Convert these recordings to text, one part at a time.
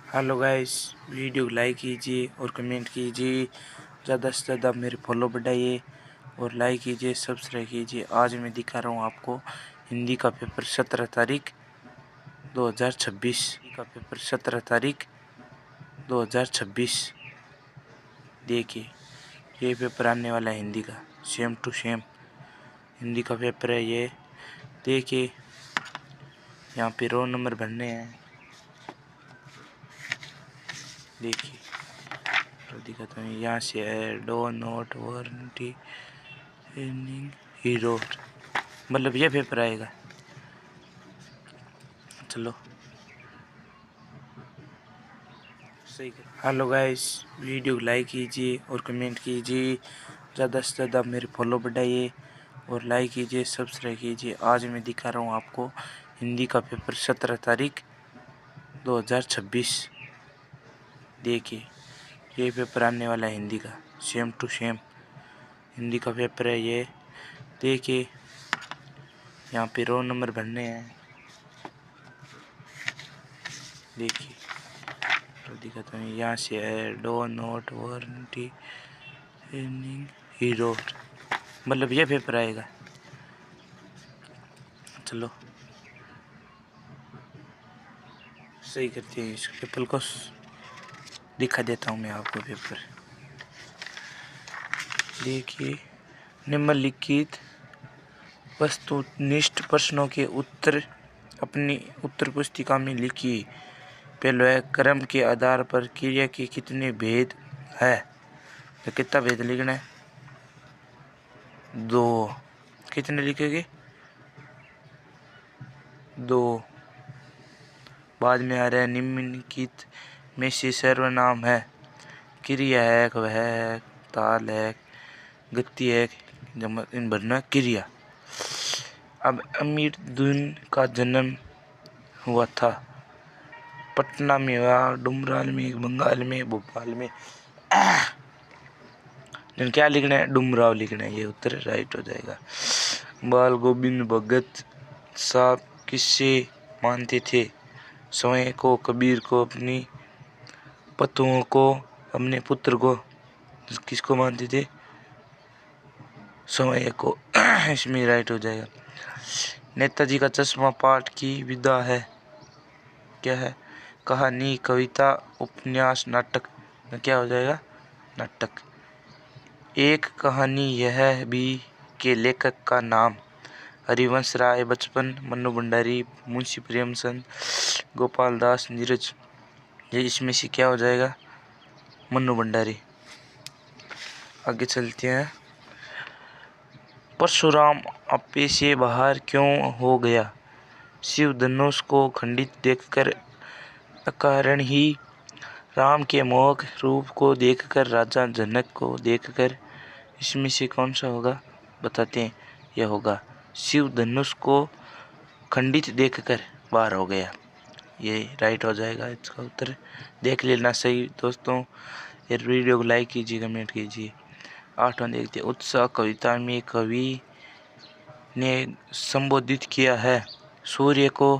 Hello guys, video को like कीजिए और कमेंट कीजिए। ज़्यादा से ज़्यादा मेरे फॉलो बढ़ाइए और लाइक कीजिए, सब्सक्राइब कीजिए। आज मैं दिखा रहा हूँ आपको हिंदी का पेपर 17 तारीख 2026। हिंदी का पेपर 17 तारीख 2026। देखिए, ये पेपर आने वाला है हिंदी का, सेम टू सेम हिंदी का पेपर है ये। देखिए, यहाँ पे रोल नंबर भरने हैं। देखिए, तो दिखाता हूँ, यहाँ से है डो नोट वारंटी हीरो, मतलब ये पेपर आएगा। चलो सही कर। हेलो गाइस, वीडियो को लाइक कीजिए और कमेंट कीजिए। ज़्यादा से ज़्यादा मेरे फॉलो बढ़ाइए और लाइक कीजिए, सब्सक्राइब कीजिए। आज मैं दिखा रहा हूँ आपको हिंदी का पेपर 17 तारीख 2026। देखिए, ये पेपर आने वाला है हिंदी का, सेम टू सेम हिंदी का पेपर है ये। देखिए, यहाँ पे रोल नंबर भरने हैं। देखिए, तो दिखाता हूँ, यहाँ से है डो नोट वारंटी हीरो, मतलब ये पेपर आएगा। चलो सही करते हैं, इस पेपर को दिखा देता हूँ मैं आपको पेपर। देखिए, निम्नलिखित वस्तुनिष्ठ प्रश्नों के उत्तर अपनी उत्तर पुस्तिका में लिखिए। पहले, क्रम के आधार पर क्रिया के कितने भेद है? तो कितना भेद लिखना है? 2। कितने लिखेंगे? 2। बाद में आ रहा है, निम्नलिखित में से सर्वनाम है? क्रिया है, वह है, ताल है, गति है, इन भरना क्रिया। अब अमीरुद्दीन का जन्म हुआ था? पटना में हुआ, डुमराल में, बंगाल में, भोपाल में। क्या लिखना है? डुमराव लिखना है, ये उत्तर राइट हो जाएगा। बाल गोविंद भगत साहब किससे मानते थे? स्वयं को, कबीर को, अपनी पतों को, अपने पुत्र को। किसको मानते थे? स्वयं को। इसमें राइट हो जाएगा। नेताजी का चश्मा पाठ की विधा है? क्या है? कहानी, कविता, उपन्यास, नाटक। क्या हो जाएगा? नाटक। एक कहानी यह भी के लेखक का नाम? हरिवंश राय बचपन, मन्नू भंडारी, मुंशी प्रेमचंद, गोपाल दास, नीरज। ये इसमें से क्या हो जाएगा? मन्नू भंडारी। आगे चलते हैं। परशुराम आपे से बाहर क्यों हो गया? शिव धनुष को खंडित देखकर, अकारण ही राम के मोहक रूप को देखकर, राजा जनक को देखकर। इसमें से कौन सा होगा? बताते हैं। यह होगा शिव धनुष को खंडित देखकर बाहर हो गया। ये राइट हो जाएगा इसका उत्तर। देख लेना सही दोस्तों। ये वीडियो को लाइक कीजिए, कमेंट कीजिए। 8वां देखते हैं। उत्साह कविता में कवि ने संबोधित किया है? सूर्य को,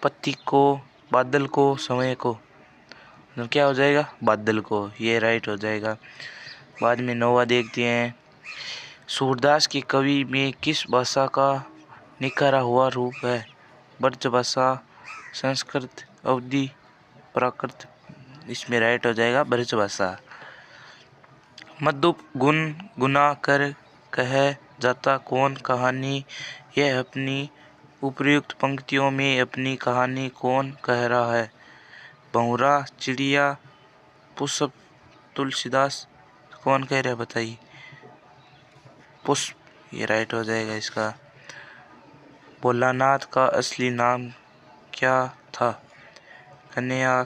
पति को, बादल को, समय को। तो क्या हो जाएगा? बादल को। ये राइट हो जाएगा। बाद में 9वां देखते हैं। सूरदास की कवि में किस भाषा का निखरा हुआ रूप है? ब्रज भाषा, संस्कृत, अवधी, प्राकृत। इसमें राइट हो जाएगा ब्रज भाषा। मधुप गुण गुना कर कह जाता कौन कहानी? यह अपनी उपयुक्त पंक्तियों में अपनी कहानी कौन कह रहा है? भंवरा, चिड़िया, पुष्प, तुलसीदास। कौन कह रहा है? बताइए। पुष्प। ये राइट हो जाएगा इसका। भोलानाथ का असली नाम क्या था? कन्हैया,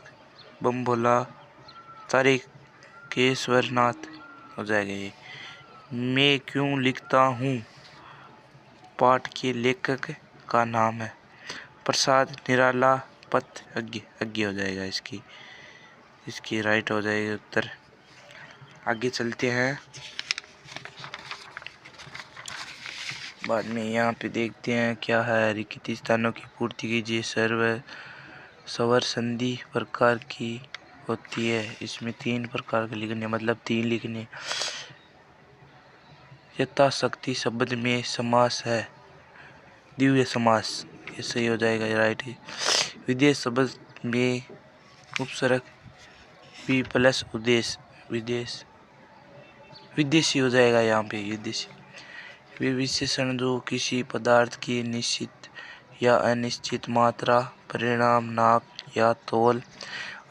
बम भोला, तारकेश्वर नाथ हो जाएगा ये। मैं क्यों लिखता हूँ पाठ के लेखक का नाम है? प्रसाद, निराला, पथ, अज्ञे हो जाएगा इसकी राइट हो जाएगी उत्तर। आगे चलते हैं। बाद में यहाँ पे देखते हैं क्या है। रिक्त स्थानों की पूर्ति कीजिए। स्वर संधि प्रकार की होती है। इसमें 3 प्रकार के लिखने, मतलब 3 लिखने। यथाशक्ति शब्द में समास है, द्वितीय समास, ये सही हो जाएगा, ये राइट है। विदेश शब्द में उपसर्ग भी प्लस उद्देश्य, विदेशी हो जाएगा यहाँ पे, विदेशी। वे विशेषण जो किसी पदार्थ की निश्चित या अनिश्चित मात्रा, परिणाम, नाप या तौल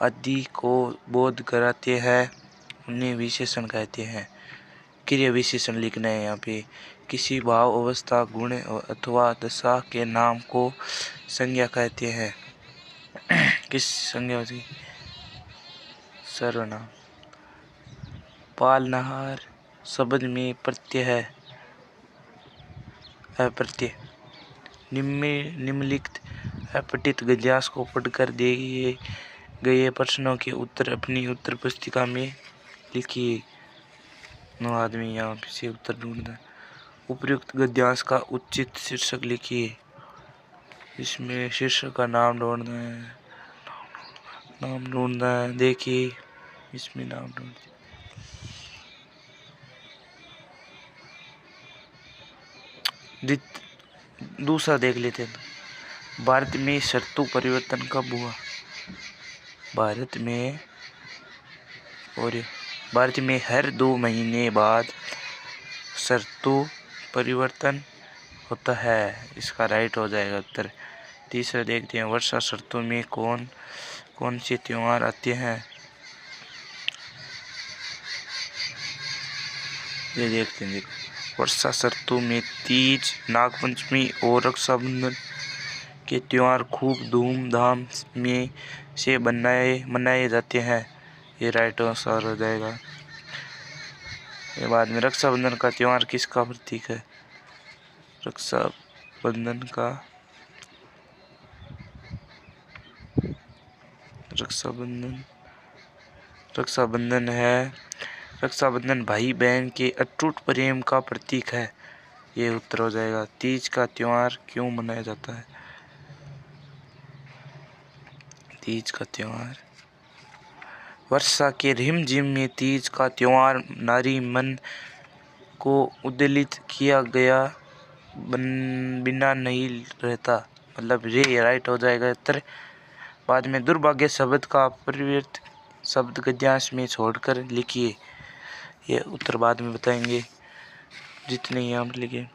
आदि को बोध कराते हैं, उन्हें विशेषण कहते हैं। क्रिया विशेषण लिखना है यहाँ पे। किसी भाव, अवस्था, गुण अथवा दशा के नाम को संज्ञा कहते हैं। किस संज्ञा होती? सर्वनाम। पालनहार शब्द में प्रत्यय है, अप्रत्यय। निम्नलिखित अपठित गद्यांश को पढ़कर दिए गए प्रश्नों के उत्तर अपनी उत्तर पुस्तिका में लिखिए। 9 आदमी यहाँ से उत्तर ढूंढना है। उपयुक्त गद्यांश का उचित शीर्षक लिखिए। इसमें शीर्षक का नाम ढूंढना है। देखिए इसमें नाम ढूंढिए। दूसरा देख लेते हैं। भारत में ऋतु परिवर्तन कब हुआ? भारत में हर 2 महीने बाद ऋतु परिवर्तन होता है। इसका राइट हो जाएगा उत्तर। तीसरा देखते हैं। वर्षा ऋतु में कौन कौन से त्योहार आते हैं? ये देखते हैं। वर्षा ऋतु में तीज, नागपंचमी और रक्षाबंधन के त्योहार खूब धूमधाम में से मनाए जाते हैं। ये राइट आंसर हो जाएगा। ये बाद में रक्षाबंधन का त्योहार किसका प्रतीक है? रक्षाबंधन भाई बहन के अटूट प्रेम का प्रतीक है। ये उत्तर हो जाएगा। तीज का त्योहार क्यों मनाया जाता है? तीज का त्योहार वर्षा के रिमझिम में तीज का त्योहार नारी मन को उद्वेलित किया गया बिना नहीं रहता, मतलब ये राइट हो जाएगा उत्तर। बाद में दुर्भाग्य शब्द का प्रयुक्त शब्द गद्यांश में छोड़कर लिखिए। ये उत्तर बाद में बताएंगे, जितने यहाँ पर लिखे।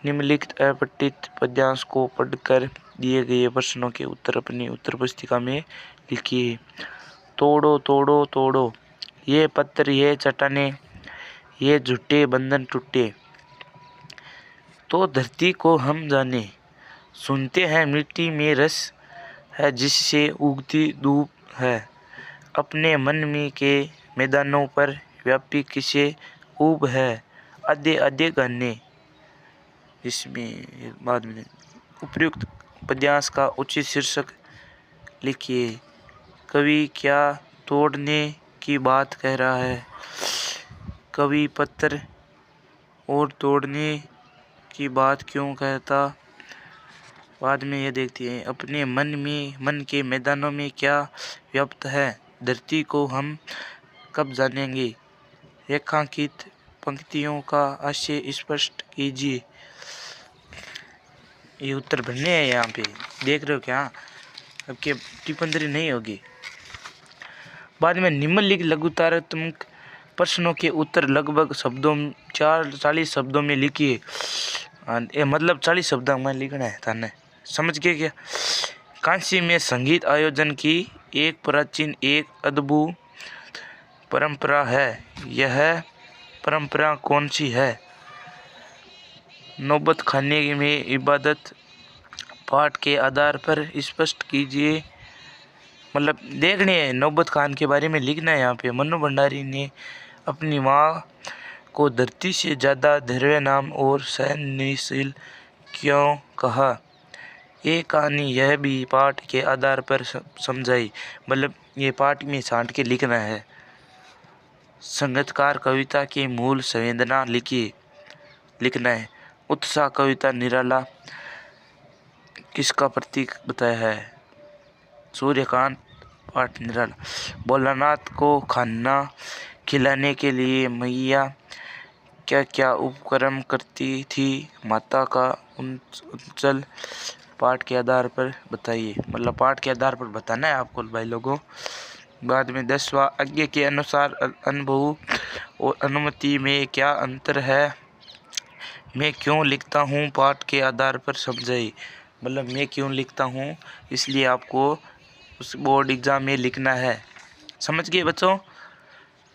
निम्नलिखित अपठित पद्यांश को पढ़कर दिए गए प्रश्नों के उत्तर अपनी उत्तर पुस्तिका में लिखिए। तोड़ो तोड़ो तोड़ो ये पत्थर, ये चट्टाने, ये झूठे बंधन टूटे, तो धरती को हम जाने। सुनते हैं मिट्टी में रस है जिससे उगती धूप है, अपने मन में के मैदानों पर व्यापी किसे ऊब है, आधे आधे गाने। इसमें बाद में उपयुक्त पद्यांश का उचित शीर्षक लिखिए। कवि क्या तोड़ने की बात कह रहा है? कवि पत्थर और तोड़ने की बात क्यों कहता? बाद में ये देखते हैं। अपने मन के मैदानों में क्या व्याप्त है, धरती को हम कब जानेंगे। रेखांकित पंक्तियों का आशय स्पष्ट कीजिए। ये उत्तर भरने हैं यहाँ पे, देख रहे हो क्या? अब के टिप्पणी नहीं होगी। बाद में निम्नलिखित लघुतारात्मक प्रश्नों के उत्तर लगभग शब्दों 40 शब्दों में लिखिए। मतलब 40 शब्दों में लिखना है थाने, समझ गए क्या? काशी में संगीत आयोजन की एक प्राचीन एक अद्भुत परंपरा है। यह परंपरा कौन सी है? नौबत खाने में इबादत पाठ के आधार पर स्पष्ट कीजिए। मतलब देखने है, नौबत खान के बारे में लिखना है यहाँ पे। मनु भंडारी ने अपनी माँ को धरती से ज़्यादा धैर्य नाम और सहनशील क्यों कहा? ये कहानी यह भी पाठ के आधार पर समझाई, मतलब ये पाठ में छांट के लिखना है। संगीतकार कविता के मूल संवेदना लिखना है। उत्साह कविता निराला किसका प्रतीक बताया है? सूर्यकांत। पाठ निराला। भोलानाथ को खाना खिलाने के लिए मैया क्या क्या उपक्रम करती थी, माता का अंचल पाठ के आधार पर बताइए। मतलब पाठ के आधार पर बताना है आपको भाई लोगों। बाद में 10वां, आज्ञा के अनुसार अनुभव और अनुमति में क्या अंतर है, मैं क्यों लिखता हूँ, पाठ के आधार पर समझाइए। मतलब मैं क्यों लिखता हूँ, इसलिए आपको उस बोर्ड एग्जाम में लिखना है। समझ गए बच्चों।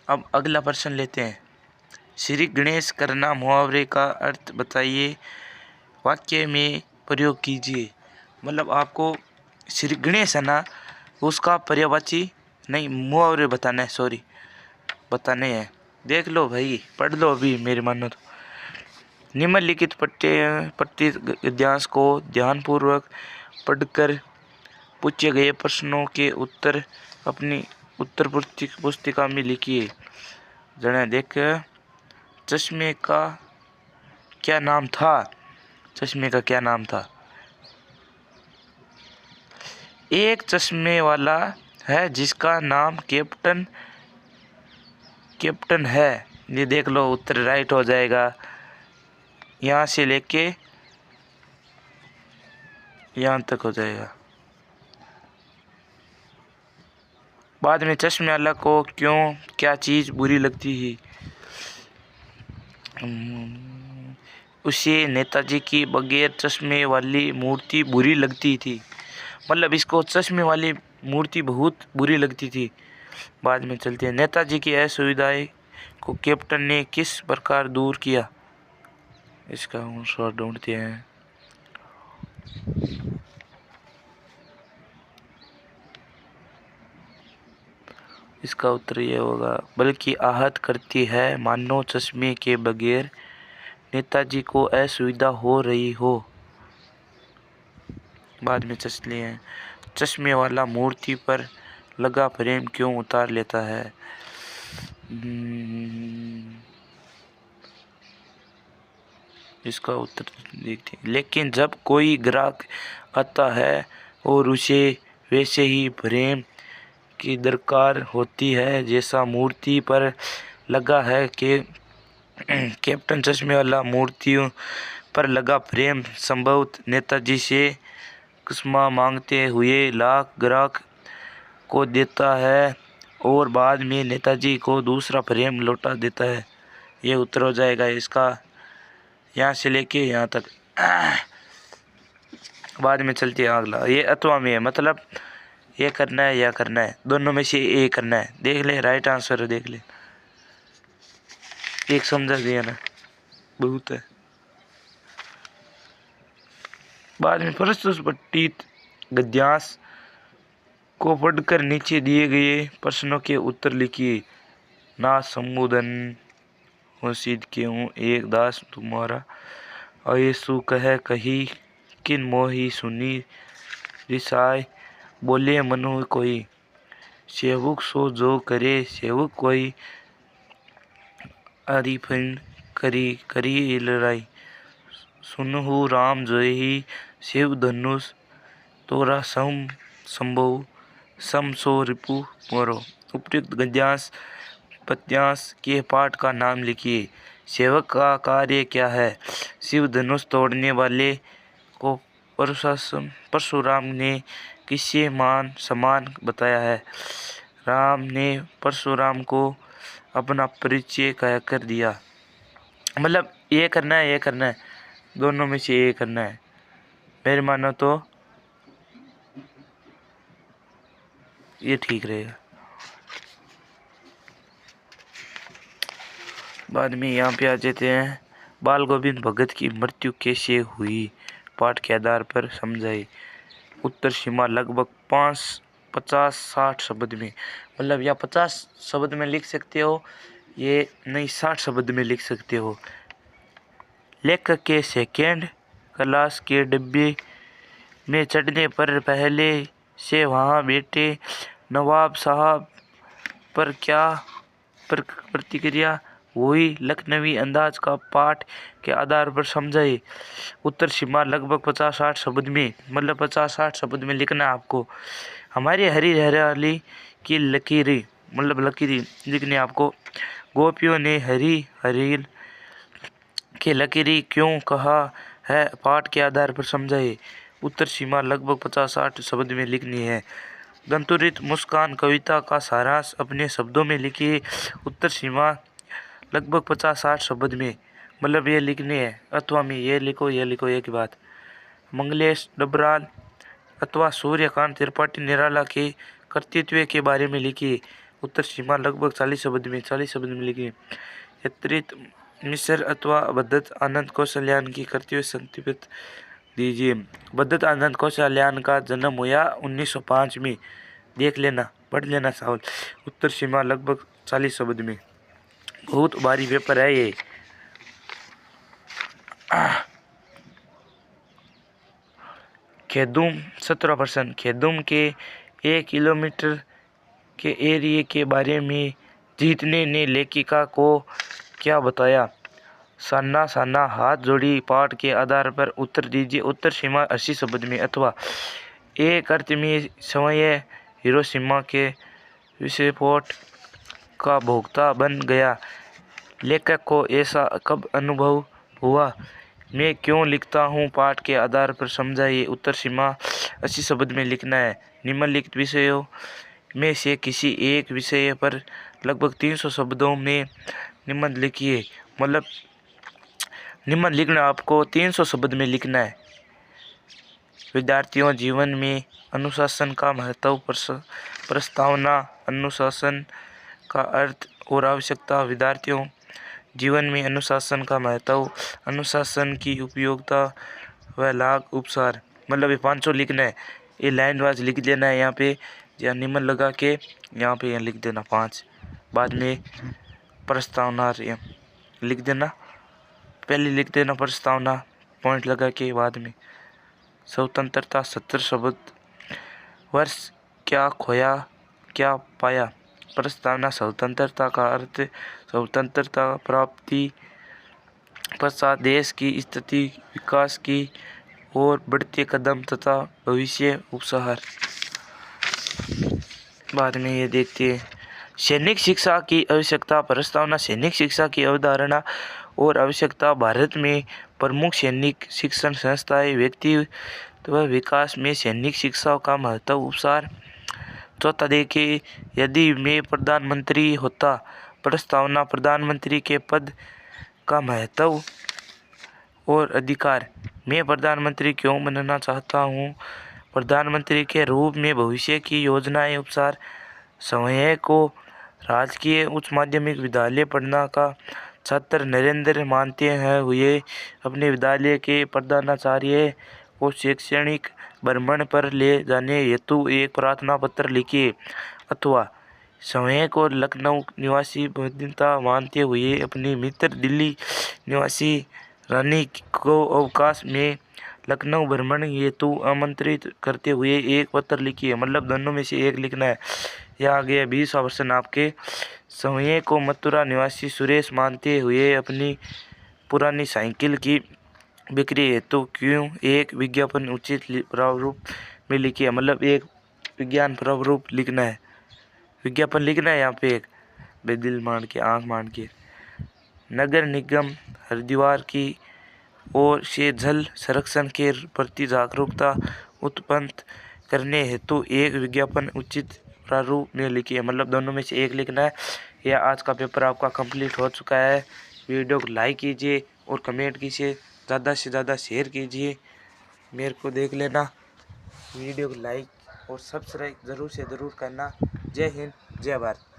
अब अगला प्रश्न लेते हैं। श्री गणेश करना मुहावरे का अर्थ बताइए, वाक्य में प्रयोग कीजिए। मतलब आपको श्री गणेश है ना, उसका पर्यायवाची नहीं मुहावरे बताना है, सॉरी बताने हैं। देख लो भाई, पढ़ लो अभी मेरी मानो तो। निम्नलिखित पठ्यांश को ध्यानपूर्वक पढ़कर पूछे गए प्रश्नों के उत्तर अपनी उत्तर पुस्तिका में लिखिए। जरा देख, चश्मे का क्या नाम था? चश्मे का क्या नाम था? एक चश्मे वाला है जिसका नाम कैप्टन है। ये देख लो, उत्तर राइट हो जाएगा। यहाँ से लेके यहाँ तक हो जाएगा। बाद में चश्मे वाला को क्यों क्या चीज़ बुरी लगती है? उसे नेताजी की बगैर चश्मे वाली मूर्ति बुरी लगती थी। मतलब इसको चश्मे वाली मूर्ति बहुत बुरी लगती थी। बाद में चलते हैं। नेताजी की असुविधाएं को कैप्टन ने किस प्रकार दूर किया? इसका आंसर ढूंढते हैं। इसका उत्तर ये होगा, बल्कि आहत करती है, मानो चश्मे के बगैर नेताजी को असुविधा हो रही हो। बाद में चलते हैं। चश्मे वाला मूर्ति पर लगा फ्रेम क्यों उतार लेता है? इसका उत्तर देखते हैं। लेकिन जब कोई ग्राहक आता है और उसे वैसे ही फ्रेम की दरकार होती है जैसा मूर्ति पर लगा है कि कैप्टन चश्मे वाला मूर्तियों पर लगा फ्रेम संभवतः नेताजी से क्षमा मांगते हुए लाख ग्राहक को देता है और बाद में नेताजी को दूसरा फ्रेम लौटा देता है। ये उत्तर हो जाएगा इसका, यहाँ से लेके यहाँ तक। बाद में चलती है अगला। ये अथवा में है, मतलब ये करना है या करना है, दोनों में से ये करना है। देख ले, राइट आंसर है, देख ले। एक समझा दिया ना, बहुत है। बाद में प्रस्तुत पठित गद्यांश को पढ़कर नीचे दिए गए प्रश्नों के उत्तर लिखिए। ना संबोधन हो सिद्ध क्यों एक दास तुम्हारा, अयसु कह कही किन मोही सुनी, रिसाय बोले मनु कोई, सेवक सो जो करे सेवक कोई, अरिफिन करी करी लड़ाई, सुनहु राम जय शिव धनुष, तोरा संभव सम सो रिपु मोरो। उपयुक्त गद्यांश पद्यांश के पाठ का नाम लिखिए। सेवक का कार्य क्या है? शिव धनुष तोड़ने वाले को परशुराम ने किससे मान समान बताया है? राम ने परशुराम को अपना परिचय कहकर दिया। मतलब ये करना है, ये करना है, दोनों में से ये करना है। मेरे मानो तो ये ठीक रहेगा। बाद में यहाँ पे आ जाते हैं। बाल गोविंद भगत की मृत्यु कैसे हुई? पाठ के आधार पर समझाइए। उत्तर सीमा लगभग 50-60 शब्द में। मतलब या 50 शब्द में लिख सकते हो, ये नहीं 60 शब्द में लिख सकते हो। लेखक के सेकेंड क्लास के डिब्बे में चढ़ने पर पहले से वहाँ बैठे नवाब साहब पर क्या प्रतिक्रिया हुई? लखनवी अंदाज का पाठ के आधार पर समझाइए। उत्तर सीमा लगभग 50-60 शब्द में। मतलब 50-60 शब्द में लिखना है आपको। हमारी हरी हरियाली की लकीरें मतलब लकीरें लिखनी है आपको। गोपियों ने हरी हरील के लकीरें क्यों कहा है, पाठ के आधार पर समझाइए। उत्तर सीमा लगभग 50-60 शब्द में लिखनी है। दंतुरित मुस्कान कविता का सारांश अपने शब्दों में लिखिए। उत्तर सीमा लगभग 50-60 शब्द में मतलब ये लिखनी है, अथवा में ये लिखो एक ही बात। मंगलेश डबराल अथवा सूर्यकांत त्रिपाठी निराला के कर्तृत्व के बारे में लिखिए। उत्तर सीमा लगभग 40 शब्द में लिखिए। यत्रित मिश्र अथवा भद्दत आनंद कौशल्यान की कर्तव्य संक्षिप्त दीजिए। भद्दत आनंद कौशल्यान का जन्म हुआ 1905 में। देख लेना, पढ़ लेना सवाल। उत्तर सीमा लगभग 40 शब्द में। बहुत भारी पेपर है ये। खेदुम 17%। खेदुम के 1 किलोमीटर के एरिया के बारे में जीतने ने लेखिका को क्या बताया। सान्ना सान्ना हाथ जोड़ी, पाठ के आधार पर उत्तर दीजिए। उत्तर सीमा 80 शब्द में, अथवा एक अर्थ में समय हिरोशिमा के विस्फोट का भोक्ता बन गया। लेखक को ऐसा कब अनुभव हुआ। मैं क्यों लिखता हूँ, पाठ के आधार पर समझाइए। उत्तर सीमा 80 शब्द में लिखना है। निम्नलिखित विषयों में से किसी एक विषय पर लगभग 300 शब्दों में निबंध लिखिए। मतलब निबंध लिखना आपको 300 शब्द में लिखना है। विद्यार्थियों जीवन में अनुशासन का महत्व, प्रस्तावना, अनुशासन का अर्थ और आवश्यकता। विद्यार्थियों जीवन में अनुशासन का महत्व, अनुशासन की उपयोगिता व लाभ, उपसार। मतलब ये 500 लिखना है। ये लाइन वाइज लिख देना है। यहाँ पे या निम्न लगा के यहाँ पे लिख देना 5। बाद में प्रस्तावना लिख देना, पहले लिख देना प्रस्तावना पॉइंट लगा के बाद में। स्वतंत्रता 70 शब्द। वर्ष क्या खोया क्या पाया। प्रस्तावना स्वतंत्रता का अर्थ, स्वतंत्रता प्राप्ति पश्चात देश की स्थिति, विकास की और बढ़ते कदम तथा भविष्य, उपसार। बाद में ये देखते हैं सैनिक शिक्षा की आवश्यकता। प्रस्तावना सैनिक शिक्षा की अवधारणा और आवश्यकता। भारत में प्रमुख सैनिक शिक्षण संस्थाएं, व्यक्तित्व विकास में सैनिक शिक्षा का महत्व, उपसार। चौथा देखिए, यदि मैं प्रधानमंत्री होता। प्रस्तावना प्रधानमंत्री के पद का महत्व और अधिकार। मैं प्रधानमंत्री क्यों बनना चाहता हूँ। प्रधानमंत्री के रूप में भविष्य की योजनाएं, उपसार। समय को राजकीय उच्च माध्यमिक विद्यालय पढ़ना का छात्र नरेंद्र मानते हैं हुए अपने विद्यालय के प्रधानाचार्य को शैक्षणिक भ्रमण पर ले जाने हेतु एक प्रार्थना पत्र लिखिए। अथवा समय को लखनऊ निवासी बंदिता मानते हुए अपने मित्र दिल्ली निवासी रानी को अवकाश में लखनऊ भ्रमण हेतु आमंत्रित करते हुए एक पत्र लिखिए। मतलब दोनों में से एक लिखना है। यह आ गया 20 ऑप्शन आपके। समय को मथुरा निवासी सुरेश मानते हुए अपनी पुरानी साइकिल की बिक्री हेतु क्यों एक विज्ञापन उचित प्रारूप में लिखिए। मतलब एक विज्ञान प्रारूप लिखना है, विज्ञापन लिखना है। यहाँ पे एक बेदिल मान के आँख मान के। नगर निगम हरिद्वार की ओर से जल संरक्षण के प्रति जागरूकता उत्पन्न करने हेतु एक विज्ञापन उचित प्रारूप में लिखिए। मतलब दोनों में से एक लिखना है। यह आज का पेपर आपका कंप्लीट हो चुका है। वीडियो को लाइक कीजिए और कमेंट कीजिए, ज़्यादा से ज़्यादा शेयर कीजिए। मेरे को देख लेना। वीडियो को लाइक और सब्सक्राइब ज़रूर से ज़रूर करना। जय हिंद, जय भारत।